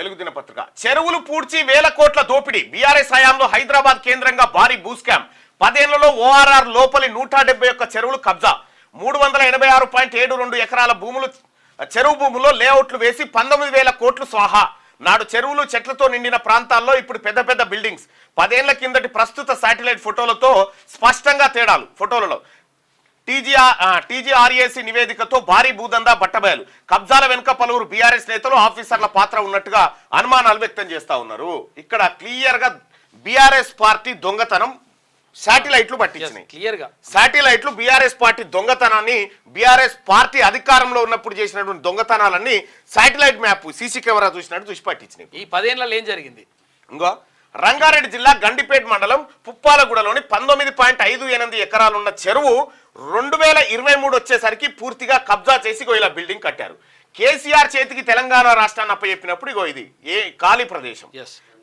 వెలుగు దినపత్రిక. చెరువులు పూడ్చి వేల కోట్ల దోపిడీ. బీఆర్ఎస్ హయాంలో హైదరాబాద్ కేంద్రంగా భారీ భూస్కామ్. 10 ఏళ్లలో ఓఆర్ఆర్ లోపలి 171 చెరువులు కబ్జా. 386.72 ఎకరాల భూములు చెరువు భూముల్లో లేఅవుట్లు వేసి 19,000 కోట్లు స్వాహా. నాడు చెరువులు చెట్లతో నిండిన ప్రాంతాల్లో ఇప్పుడు పెద్ద పెద్ద బిల్డింగ్స్. 10 ఏళ్ల కిందటి ప్రస్తుత శాటిలైట్ ఫోటోలతో స్పష్టంగా తేడాలు. ఫోటోలలో టీజీఆర్ఏసీ నివేదికతో భారీ భూదందా బట్టబయలు. కబ్జాల వెనుక పలువురు బీఆర్ఎస్ నేతలు ఆఫీసర్ల పాత్ర ఉన్నట్టుగా అనుమానాలు వ్యక్తం చేస్తా ఉన్నారు. ఇక్కడ క్లియర్ గా బీఆర్ఎస్ పార్టీ దొంగతనం శాటిలైట్లు పట్టించినాయి. క్లియర్ గా శాటిలైట్లు బీఆర్ఎస్ పార్టీ దొంగతనాన్ని, బీఆర్ఎస్ పార్టీ అధికారంలో ఉన్నప్పుడు చేసినటువంటి దొంగతనాలన్నీ శాటిలైట్ మ్యాప్ సీసీ కెమెరా చూసినట్టు చూసి పట్టించినాయి. ఈ 10 ఏళ్లలో ఏం జరిగింది? ఇంకో రంగారెడ్డి జిల్లా గండిపేట మండలం పుప్పాలగూడలోని 19.58 ఎకరాలున్న చెరువు 2023 వచ్చేసరికి పూర్తిగా కబ్జా చేసి ఇలా బిల్డింగ్ కట్టారు. కేసీఆర్ చేతికి తెలంగాణ రాష్ట్రాన్ని అప్పచెప్పినప్పుడు ఇగో ఇది ఖాళీ ప్రదేశం.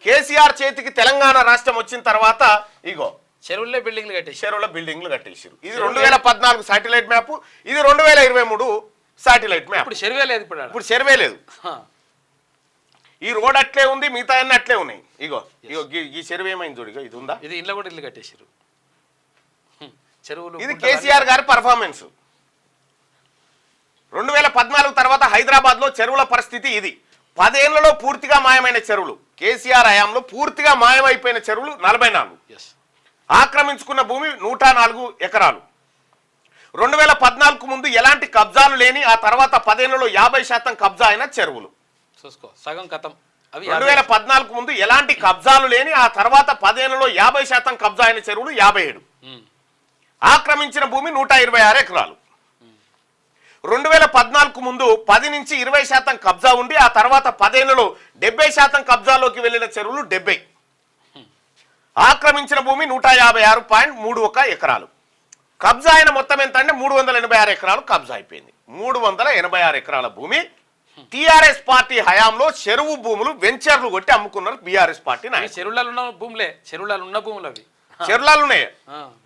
కేసీఆర్ చేతికి తెలంగాణ రాష్ట్రం వచ్చిన తర్వాత ఇగో చెరువుల్లో బిల్డింగ్లు కట్టేసారు. ఇది 2014 శాటిలైట్ మ్యాప్, ఇది 2023 శాటిలైట్ మ్యాప్. ఇప్పుడు చెరువే లేదు. ఈ రోడ్ అట్లే ఉంది, మిగతా అన్ని అట్లే ఉన్నాయి. ఇగో ఈ చెరువు ఏమైంది చూడు, ఇది ఉందా? ఇది ఇళ్ళ కూడా ఇల్లు కట్టేసారు చెరువులు. ఇది కేసీఆర్ గారి పర్ఫార్మెన్స్. 2014 తర్వాత హైదరాబాద్ లో చెరువుల పరిస్థితి ఇది. 10 ఏళ్లలో పూర్తిగా మాయమైన చెరువులు. కేసీఆర్ హయాంలో పూర్తిగా మాయమైపోయిన చెరువులు 44. ఆక్రమించుకున్న భూమి 104 ఎకరాలు. 2014 ముందు ఎలాంటి కబ్జాలు లేని, ఆ తర్వాత 10 ఏళ్లలో 50% కబ్జా అయిన చెరువులు. సగం కథం. 2014 ముందు ఎలాంటి కబ్జాలు లేని, ఆ తర్వాత 10 ఏళ్లలో 50% కబ్జా అయిన చెరువులు 57. ఆక్రమించిన భూమి 126 ఎకరాలు. 2014 ముందు 10 నుంచి 20% కబ్జా ఉండి, ఆ తర్వాత 10 ఏళ్లలో 70% కబ్జాలోకి వెళ్లిన చెరువులు 70. ఆక్రమించిన భూమి 156.31 ఎకరాలు. కబ్జా అయిన మొత్తం ఎంత అంటే 386 ఎకరాలు కబ్జా అయిపోయింది. 386 ఎకరాల భూమి టీఆర్ఎస్ పార్టీ హయాంలో చెరువు భూములు వెంచర్లు కొట్టి అమ్ముకున్నారు బీఆర్ఎస్ పార్టీ. చెరువులలో ఉన్న భూములే, చెరువులలో ఉన్న భూములు అవి చెరువులు ఉన్నాయి,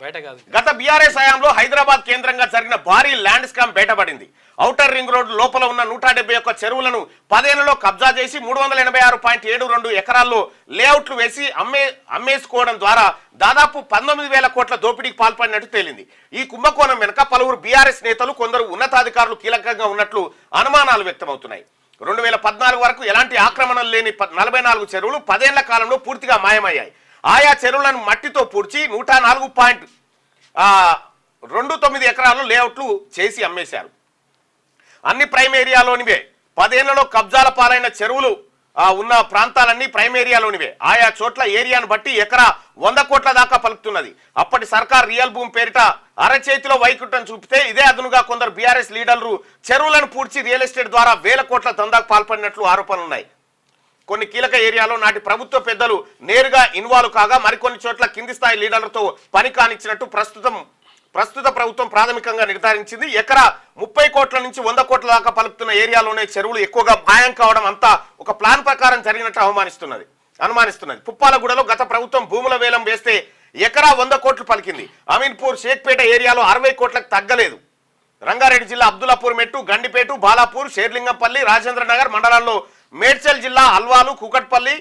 బయట కాదు. గత బీఆర్ఎస్ హయాంలో హైదరాబాద్ కేంద్రంగా జరిగిన భారీ ల్యాండ్ స్కామ్ బయటపడింది. ఔటర్ రింగ్ రోడ్ లోపల ఉన్న 171 చెరువులను 10 ఏళ్లలో కబ్జా చేసి 386.72 ఎకరాల్లో లేఅవుట్లు వేసి అమ్మేసుకోవడం ద్వారా దాదాపు 19,000 కోట్ల దోపిడీకి పాల్పడినట్టు తేలింది. ఈ కుంభకోణం వెనుక పలువురు బీఆర్ఎస్ నేతలు, కొందరు ఉన్నతాధికారులు కీలకంగా ఉన్నట్లు అనుమానాలు వ్యక్తమవుతున్నాయి. 2014 వరకు ఎలాంటి ఆక్రమణలు లేని 44 చెరువులు 10 ఏళ్ల కాలంలో పూర్తిగా మాయమయ్యాయి. ఆయా చెరువులను మట్టితో పూడ్చి 104.29 ఎకరాలు లేఅవుట్లు చేసి అమ్మేశారు. అన్ని ప్రైమ్ ఏరియాలోనివే. 10 ఏళ్లలో కబ్జాల పాలైన చెరువులు ఉన్న ప్రాంతాలన్నీ ప్రైమ్ ఏరియాలోనివే. ఆయా చోట్ల ఏరియాను బట్టి ఎకరా 100 కోట్ల దాకా పలుకుతున్నది. అప్పటి సర్కార్ రియల్ భూమి పేరిట అరచేతిలో వైకుంఠం చూపితే, ఇదే అదునుగా కొందరు బీఆర్ఎస్ లీడర్లు చెరువులను పూడ్చి రియల్ ఎస్టేట్ ద్వారా వేల కోట్ల దందాకు పాల్పడినట్లు ఆరోపణలున్నాయి. కొన్ని కీలక ఏరియాలో నాటి ప్రభుత్వ పెద్దలు నేరుగా ఇన్వాల్వ్ కాగా, మరికొన్ని చోట్ల కింది స్థాయి లీడర్లతో పని కానిచ్చినట్టు ప్రస్తుత ప్రభుత్వం ప్రాథమికంగా నిర్ధారించింది. ఎకరా 30 కోట్ల నుంచి 100 కోట్ల దాకా పలుకుతున్న ఏరియాలోనే చెరువులు ఎక్కువగా మాయం కావడం అంతా ఒక ప్లాన్ ప్రకారం జరిగినట్టు అనుమానిస్తున్నది. పుప్పాలగూడలో గత ప్రభుత్వం భూముల వేలం వేస్తే ఎకరా 100 కోట్లు పలికింది. అమీన్పూర్, షేక్పేట ఏరియాలో 60 కోట్లకు తగ్గలేదు. రంగారెడ్డి జిల్లా అబ్దుల్లాపూర్ మెట్టు, గండిపేట, బాలాపూర్, షేర్లింగంపల్లి, రాజేంద్రనగర్ మండలాల్లో, మేడ్చల్ జిల్లా అల్వాలు, కూకట్పల్లి,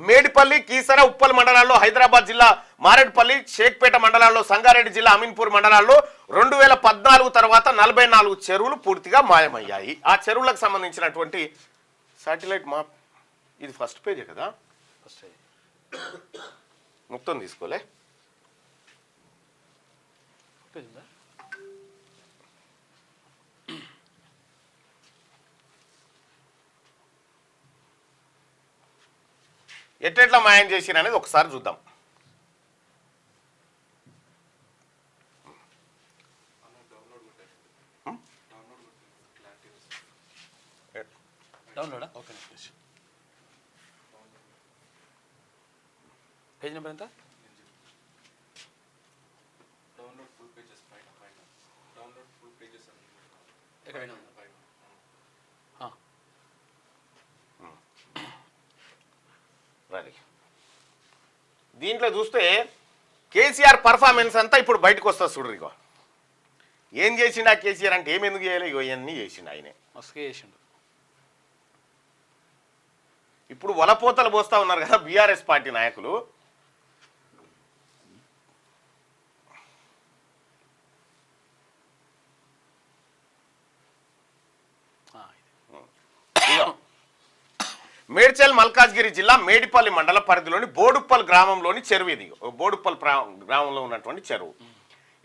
మేడిపల్లి, కీసర, ఉప్పల్ మండలాల్లో, హైదరాబాద్ జిల్లా మారేడుపల్లి, షేక్పేట మండలాల్లో, సంగారెడ్డి జిల్లా అమీన్పూర్ మండలాల్లో 2014 తర్వాత 44 చెరువులు పూర్తిగా మాయమయ్యాయి. ఆ చెరువులకు సంబంధించినటువంటి శాటిలైట్ మ్యాప్ ఇది ఫస్ట్ పేజే కదా, మొత్తం తీసుకోలే. ఎట్లా మాయం చేసిరు అనేది ఒకసారి చూద్దాం. పేజ్ నెంబర్ ఎంత? దీంట్లో చూస్తే కేసీఆర్ పర్ఫార్మెన్స్ అంతా ఇప్పుడు బయటకు వస్తుంది. చూడరు ఇగో ఏం చేసిండు ఆ కేసీఆర్ అంటే, ఏమెందుకు చేయలేదు, ఇగో ఇవన్నీ చేసిండు, ఆయనే మస్తుగా చేసిండు. ఇప్పుడు వలపోతలు పోస్తా ఉన్నారు కదా బీఆర్ఎస్ పార్టీ నాయకులు. మేడ్చల్ మల్కాజ్గిరి జిల్లా మేడిపల్లి మండల పరిధిలోని బోడుప్పల్ గ్రామంలోని చెరువు ఇది. బోడుప్పల్ గ్రామంలో ఉన్నటువంటి చెరువు.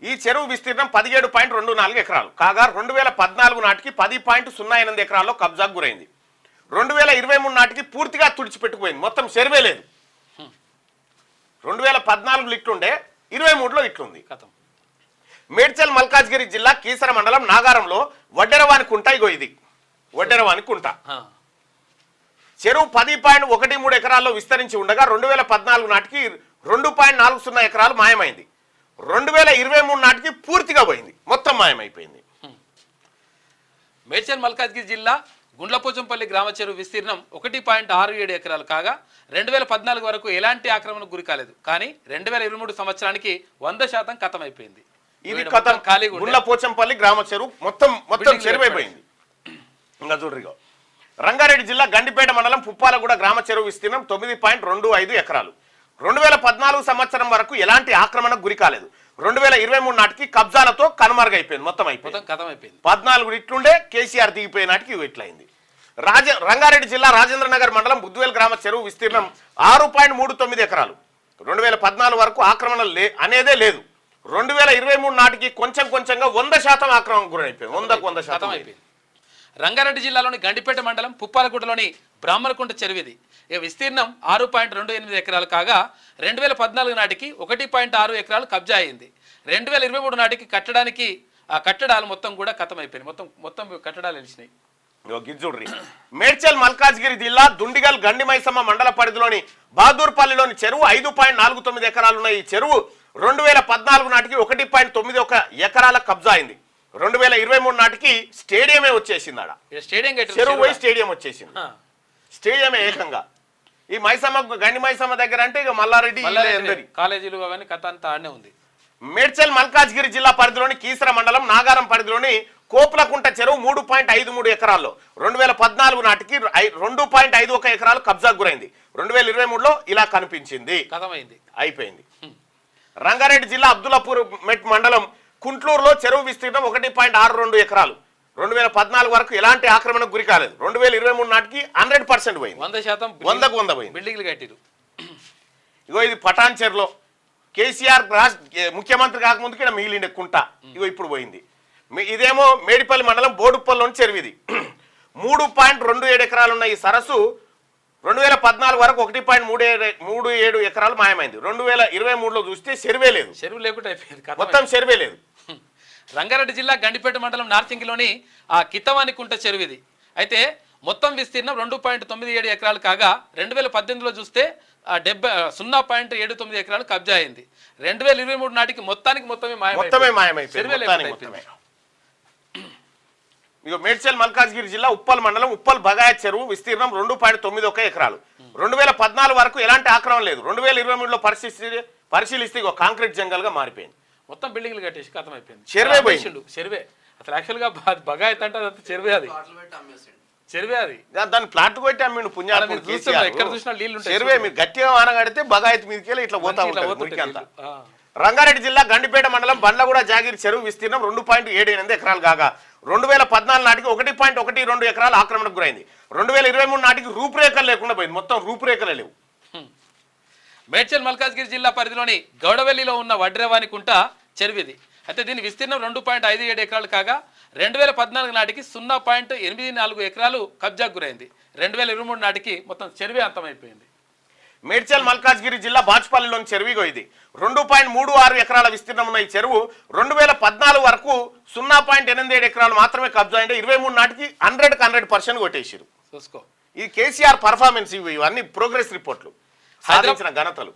ఈ చెరువు విస్తీర్ణం 17.24 ఎకరాలు కాగా 2014 నాటికి 10.08 ఎకరాల్లో కబ్జాకు గురైంది. 2023 నాటికి పూర్తిగా తుడిచిపెట్టుకుపోయింది. మొత్తం చెరువే లేదు. 2014లో ఇట్లుండే, 23లో ఇట్లుంది. మేడ్చల్ మల్కాజ్గిరి జిల్లా కీసర మండలం నాగారంలో వడ్డెరవాని కుంట. ఇగో ఇది వడ్డెరవాని కుంట. చెరువు 10.13 ఎకరాల్లో విస్తరించి ఉండగా 2014 నాటికి 2.40 ఎకరాలు మాయమైంది. 2023 నాటికి పూర్తిగా పోయింది, మొత్తం మాయమైపోయింది. మేడ్చల్ మల్కాజ్గిరి జిల్లా గుండ్లపోచంపల్లి గ్రామ చెరువు విస్తీర్ణం 1.67 ఎకరాలు కాగా 2014 వరకు ఎలాంటి ఆక్రమణకు గురి కాలేదు. కానీ 2023 సంవత్సరానికి 100% కథమైపోయింది. ఇది కథం. గుండ్లపోచంపల్లి గ్రామ చెరువు మొత్తం చెరువైపోయింది. ఇంకా చూడరిగా రంగారెడ్డి జిల్లా గండిపేట మండలం పుప్పాలగూడ గ్రామ చెరువు విస్తీర్ణం 9.25 ఎకరాలు. 2014 సంవత్సరం వరకు ఎలాంటి ఆక్రమణకు గురి కాలేదు. 2023 నాటికి కబ్జాలతో కనుమరుగైపోయింది, మొత్తం అయిపోయింది. 14 ఇట్లుండే, కేసీఆర్ దిగిపోయే నాటికి ఇట్లయింది. రంగారెడ్డి జిల్లా రాజేంద్ర నగర్ మండలం బుద్దువేల్ గ్రామ చెరువు విస్తీర్ణం 6.39 ఎకరాలు. 2014 వరకు ఆక్రమణ అనేదే లేదు. 2023 నాటికి కొంచెంగా 100% ఆక్రమణకు గురైపోయింది. 100% అయిపోయింది. రంగారెడ్డి జిల్లాలోని గండిపేట మండలం పుప్పాలగూడలోని బ్రాహ్మణకుంట చెరువిది. ఈ విస్తీర్ణం 6.28 ఎకరాలు కాగా 2014 నాటికి 1.6 ఎకరాలు కబ్జా అయింది. 2023 నాటికి కట్టడాలు మొత్తం కూడా కథమైపోయినాయి. మొత్తం కట్టడాలు వెలిసినాయి. మేడ్చల్ మల్కాజ్గిరి జిల్లా దుండిగల్ గండిమైసమ్మ మండల పరిధిలోని బహదూర్పల్లిలోని చెరువు 5.49 ఎకరాలున్న ఈ చెరువు 2014 నాటికి 1.91 ఎకరాల కబ్జా అయింది. 2023 నాటికి స్టేడియమే వచ్చేసింది. ఆడ చెరువు పోయి స్టేడియం వచ్చేసింది. స్టేడియమే ఏకంగా. ఈ గండి మైసమ్మ దగ్గర అంటే ఇక మల్లారెడ్డి కాలేజీలు అవన్నీ కథ అంతా ఆడనే ఉంది. మేడ్చల్ మల్కాజ్గిరి జిల్లా పరిధిలోని కీసర మండలం నాగారం పరిధిలోని కోపులకుంట చెరువు 3.53 ఎకరాల్లో 2014 నాటికి 2.51 ఎకరాలు కబ్జాకు గురైంది. 2023లో ఇలా కనిపించింది, అయిపోయింది. రంగారెడ్డి జిల్లా అబ్దుల్లాపూర్ మెట్ మండలం కుంట్లూరులో చెరువు విస్తీర్ణం 1.62 ఎకరాలు. 2014 వరకు ఎలాంటి ఆక్రమణకు గురి కాలేదు. 2023 నాటికి 100% పోయింది, 100% పోయింది. బిల్డింగ్లు కట్టిరు. ఇగో ఇది పటాన్ చెరులో కేసీఆర్ ముఖ్యమంత్రి కాకముందుకి ఇక్కడ మిగిలిండే కుంట. ఇగో ఇప్పుడు పోయింది. ఇదేమో మేడిపల్లి మండలం బోడుప్పల్లోని చెరువు. ఇది 3.27 ఎకరాలు ఉన్న ఈ సరస్సు 2014 వరకు 1.37 ఎకరాలు మాయమైంది. 2023లో చూస్తే చెరువే లేదు, చెరువు లేకుండా అయిపోయింది, మొత్తం చెరువే లేదు. రంగారెడ్డి జిల్లా గండిపేట మండలం నార్సింగిలోని కితవాని కుంట చెరువు ఇది. అయితే మొత్తం విస్తీర్ణం 2.97 ఎకరాలు కాగా 2018లో చూస్తే 0.79 ఎకరాలు కబ్జా అయింది. 2023 నాటికి మొత్తమే మాయమైపోయింది. ఇక మేడ్చల్ మల్కాజ్గిరి జిల్లా ఉప్పల్ మండలం ఉప్పల్ బగాయ చెరువు విస్తీర్ణం 2.91 ఎకరాలు. 2014 వరకు ఎలాంటి ఆక్రమణ లేదు. 2023లో పరిశీలిస్తే ఇక కాంక్రీట్ జంగల్ గా మారిపోయింది. మొత్తం బిల్డింగ్లు కట్టేసి కథం అయిపోయింది. చెరువే అసలు యాక్చువల్ గా బగాయత్ అంటే అది చెరువే, అది దాన్ని ప్లాట్ కొట్టి అమ్మిండు పుణ్యాలు. ఎక్కడ చూసినా నీళ్లు చెరువే. మీరు గట్టిగా ఆనగడితే బగాయత్ మీదకి ఇట్లా పోతా. రంగారెడ్డి జిల్లా గండిపేట మండలం బండ్లగూడ జాగిరి చెరువు విస్తీర్ణం 2.78 ఎకరాలు కాగా 2014 నాటికి 1.12 ఎకరాలు ఆక్రమణకు గురైంది. 2023 నాటికి రూపురేఖలు లేకుండా పోయింది, మొత్తం రూపురేఖలే లేవు. మేడ్చల్ మల్కాజ్గిరి జిల్లా పరిధిలోని గౌడవెల్లిలో ఉన్న వడ్రేవాని కుంట చెరువిది. అయితే దీని విస్తీర్ణం 2.57 ఎకరాలు కాగా 2014 నాటికి 0.84 ఎకరాలు కబ్జాకు గురైంది. 2023 నాటికి మొత్తం చెరువే అంతమైపోయింది. మేడ్చల్ మల్కాజ్గిరి జిల్లా బాచ్పల్లిలోని చెరువు ఇది. 2.36 ఎకరాల విస్తీర్ణం ఉన్న ఈ చెరువు 2014 వరకు 0.87 ఎకరాలు మాత్రమే కబ్జా అయింది. 23 నాటికి 100% కొట్టేసారు. చూసుకో, ఇది కేసీఆర్ పర్ఫార్మెన్స్. ఇవన్నీ ప్రోగ్రెస్ రిపోర్ట్లు, సాధించిన ఘనతలు.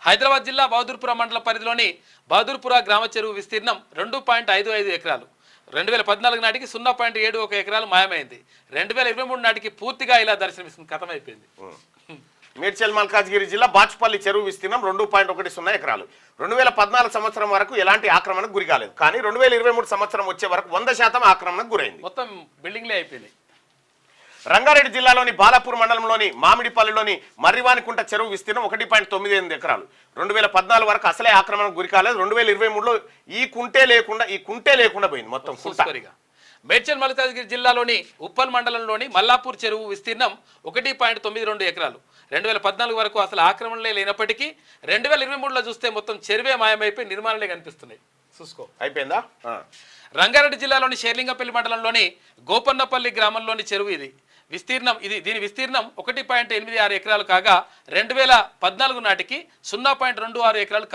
హైదరాబాద్ జిల్లా బహదూర్పుర మండల పరిధిలోని బహదూర్పుర గ్రామ చెరువు విస్తీర్ణం 2.55 ఎకరాలు. 2014 నాటికి 0.71 ఎకరాలు మాయమైంది. 2023 నాటికి పూర్తిగా ఇలా దర్శనమిస్తుంది, కథమైపోయింది. మేడ్చల్ మల్కాజ్గిరి జిల్లా బాచ్పల్లి చెరువు విస్తీర్ణం 2.10 ఎకరాలు. 2014 సంవత్సరం వరకు ఎలాంటి ఆక్రమణకు గురి కాలేదు. కానీ 2023 సంవత్సరం వచ్చే వరకు 100% ఆక్రమణకు గురైంది, మొత్తం బిల్డింగ్లే అయిపోయినాయి. రంగారెడ్డి జిల్లాలోని బాలాపూర్ మండలంలోని మామిడిపల్లిలోని మర్రివానికుంట చెరువు విస్తీర్ణం 1.98 ఎకరాలు. 2014 వరకు అసలే ఆక్రమణకు గురి కాలేదు. 2023లో ఈ కుంటే లేకుండా పోయింది మొత్తం కుంట. మేడ్చల్ మల్కాజ్గిరి జిల్లాలోని ఉప్పల్ మండలంలోని మల్లాపూర్ చెరువు విస్తీర్ణం 1.92 ఎకరాలు. 2014 వరకు అసలు ఆక్రమణలే లేనప్పటికీ 2023లో చూస్తే మొత్తం చెరువే మాయమైపోయి నిర్మాణాలే కనిపిస్తున్నాయి. చూసుకో అయిపోయిందా. రంగారెడ్డి జిల్లాలోని షేర్లింగపల్లి మండలంలోని గోపన్నపల్లి గ్రామంలోని చెరువు దీని విస్తీర్ణం 1.86 ఎకరాలు కాగా 2014 నాటికి 0.26 ఎకరాలు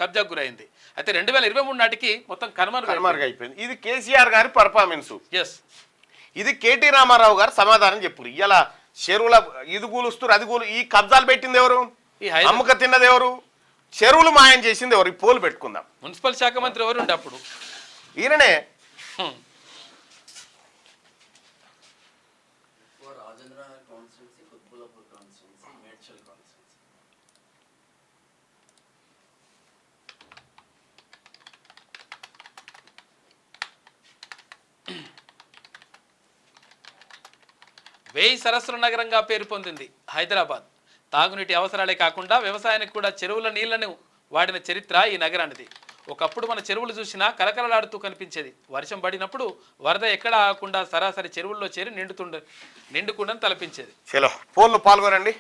కబ్జా గురైంది. అయితే 2023 నాటికి మొత్తం కనుమరుగైపోయింది. ఇది కేసీఆర్ గారి పర్ఫార్మెన్స్. ఎస్, ఇది కేటీ రామారావు గారు సమాధానం చెప్పురు. ఇలా చెరువుల ఇది కూలుస్తారు అది కూలు. ఈ కబ్జాలు పెట్టింది ఎవరు? అమ్మక తిన్నది ఎవరు? చెరువులు మాయం చేసింది ఎవరు? ఈ పోలు పెట్టుకుందాం. మున్సిపల్ శాఖ మంత్రి ఎవరు ఉండే అప్పుడు? ఈయననే. వేయి సరస్సుల నగరంగా పేరు పొందింది హైదరాబాద్. తాగునీటి అవసరాలే కాకుండా వ్యవసాయానికి కూడా చెరువుల నీళ్లను వాడిన చరిత్ర ఈ నగరానిది. ఒకప్పుడు మన చెరువులు చూసినా కలకలలాడుతూ కనిపించేది. వర్షం పడినప్పుడు వరద ఎక్కడ ఆగకుండా సరాసరి చెరువుల్లో చేరి నిండుకుండని తలపించేది. చలో పోల్లో పాల్గొనండి.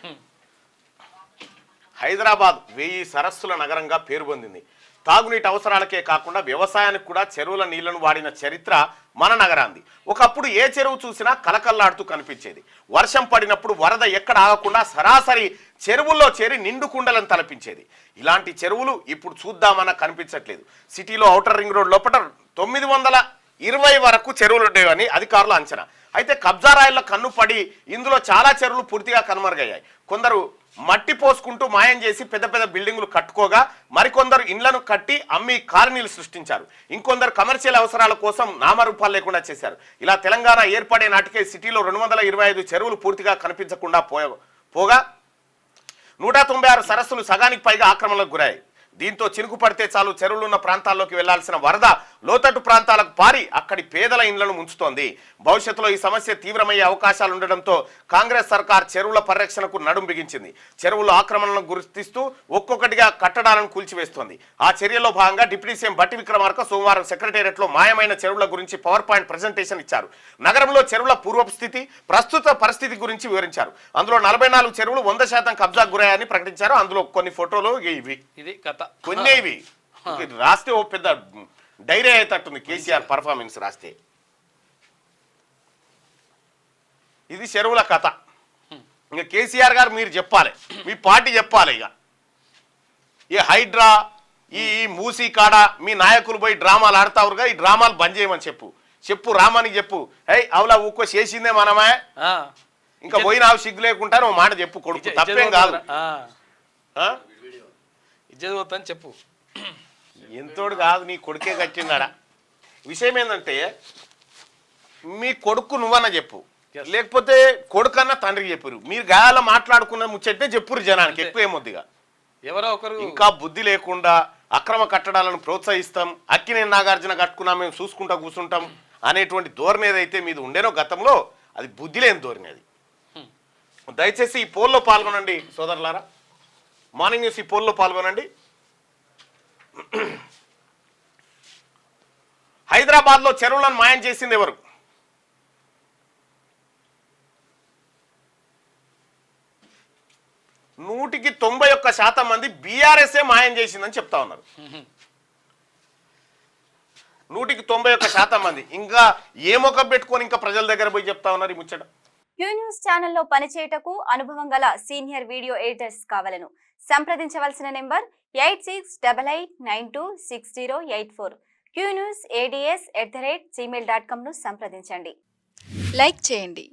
హైదరాబాద్ వేయి సరస్సుల నగరంగా పేరు పొందింది. తాగునీటి అవసరాలకే కాకుండా వ్యవసాయానికి కూడా చెరువుల నీళ్లను వాడిన చరిత్ర మన నగరాంది. ఒకప్పుడు ఏ చెరువు చూసినా కలకల్లాడుతూ కనిపించేది. వర్షం పడినప్పుడు వరద ఎక్కడ ఆగకుండా సరాసరి చెరువుల్లో చేరి నిండుకుండలను తలపించేది. ఇలాంటి చెరువులు ఇప్పుడు చూద్దామన్నా కనిపించట్లేదు. సిటీలో ఔటర్ రింగ్ రోడ్ లోపల 920 వరకు చెరువులు ఉండేవని అధికారులు అంచనా. అయితే కబ్జారాయిల్లో కన్ను పడి ఇందులో చాలా చెరువులు పూర్తిగా కనుమరుగయ్యాయి. కొందరు మట్టి పోసుకుంటూ మాయం చేసి పెద్ద పెద్ద బిల్డింగులు కట్టుకోగా మరికొందరు ఇండ్లను కట్టి అమ్మి కాలనీలు సృష్టించారు. ఇంకొందరు కమర్షియల్ అవసరాల కోసం నామరూపాలు లేకుండా చేశారు. ఇలా తెలంగాణ ఏర్పడే నాటికే సిటీలో 225 చెరువులు పూర్తిగా కనిపించకుండా పోగా 196 సరస్సులు సగానికి పైగా ఆక్రమణలకు గురయ్యాయి. దీంతో చినుకు పడితే చాలు చెరువులున్న ప్రాంతాల్లోకి వెళ్లాల్సిన వరద లోతట్టు ప్రాంతాలకు పారి అక్కడి పేదల ఇండ్లను ముంచుతోంది. భవిష్యత్తులో ఈ సమస్య తీవ్రమయ్యే అవకాశాలు ఉండడంతో కాంగ్రెస్ సర్కార్ చెరువుల పరిరక్షణకు నడుం బిగించింది. చెరువుల ఆక్రమణలను గుర్తిస్తూ ఒక్కొక్కటిగా కట్టడాలను కూల్చివేస్తోంది. ఆ చర్యలో భాగంగా డిప్యూటీ సీఎం బట్టి విక్రమార్క సోమవారం సెక్రటేరియట్లో మాయమైన చెరువుల గురించి పవర్ పాయింట్ ప్రజెంటేషన్ ఇచ్చారు. నగరంలో చెరువుల పూర్వపు స్థితి, ప్రస్తుత పరిస్థితి గురించి వివరించారు. అందులో 44 చెరువులు 100% కబ్జాకు గురయ్యాయని ప్రకటించారు. అందులో కొన్ని ఫోటోలు ఇది కథ కొన్ని ఇవి రాస్తే ఓ పెద్ద డైరీ అయ్యేటట్టుంది. కేసీఆర్ పర్ఫార్మెన్స్ రాస్తే ఇది చెరువుల కథ. ఇంకా కేసీఆర్ గారు మీరు చెప్పాలి, మీ పార్టీ చెప్పాలి. ఇక ఈ హైడ్రా ఈ మూసీ కాడ మీ నాయకులు పోయి డ్రామాలు ఆడతావురుగా, ఈ డ్రామాలు బంద్ చేయమని చెప్పు రామానికి చెప్పు. హై అవులా ఊకో చేసిందే మనమే, ఇంకా పోయి నాకు సిగ్గు లేకుండా నువ్వు మాట చెప్పు. కొడుకు తప్పేం కాదు, ఇజ్జత్ చెప్పు. ఎంతోడు కాదు, నీ కొడుకే కట్టినాడా. విషయం ఏంటంటే మీ కొడుకు నువ్వన్నా చెప్పు, లేకపోతే కొడుకన్నా తండ్రికి చెప్పరు. మీరు గాయాల మాట్లాడుకున్న ముచ్చట్టే చెప్పురు జనానికి, ఎక్కువ ఏమొద్దిగా. ఎవరో ఒకరు ఇంకా బుద్ధి లేకుండా అక్రమ కట్టడాలను ప్రోత్సహిస్తాం, అక్కినేని నాగార్జున కట్టుకున్నా మేము చూసుకుంటా కూర్చుంటాం అనేటువంటి ధోరణి ఏదైతే మీద ఉండేనో గతంలో, అది బుద్ధి లేని ధోరణి. అది దయచేసి ఈ పోల్లో పాల్గొనండి సోదరులారా. మార్నింగ్ న్యూస్ ఈ పోల్లో పాల్గొనండి. హైదరాబాద్లో చెరువులను మాయం చేసింది ఎవరు? నూటికి 91% మంది బీఆర్ఎస్ఏ మాయం చేసిందని చెప్తా ఉన్నారు. 191% మంది. ఇంకా ఏ మొక్క పెట్టుకొని ఇంకా ప్రజల దగ్గర పోయి చెప్తా ఉన్నారు ఈ ముచ్చట. క్యూ న్యూస్ ఛానల్లో పనిచేయటకు అనుభవం గల సీనియర్ వీడియో ఎడిటర్స్ కావాలను సంప్రదించవలసిన నెంబర్ 8688926084. qnewsads@gmail.com ను సంప్రదించండి. లైక్ చేయండి.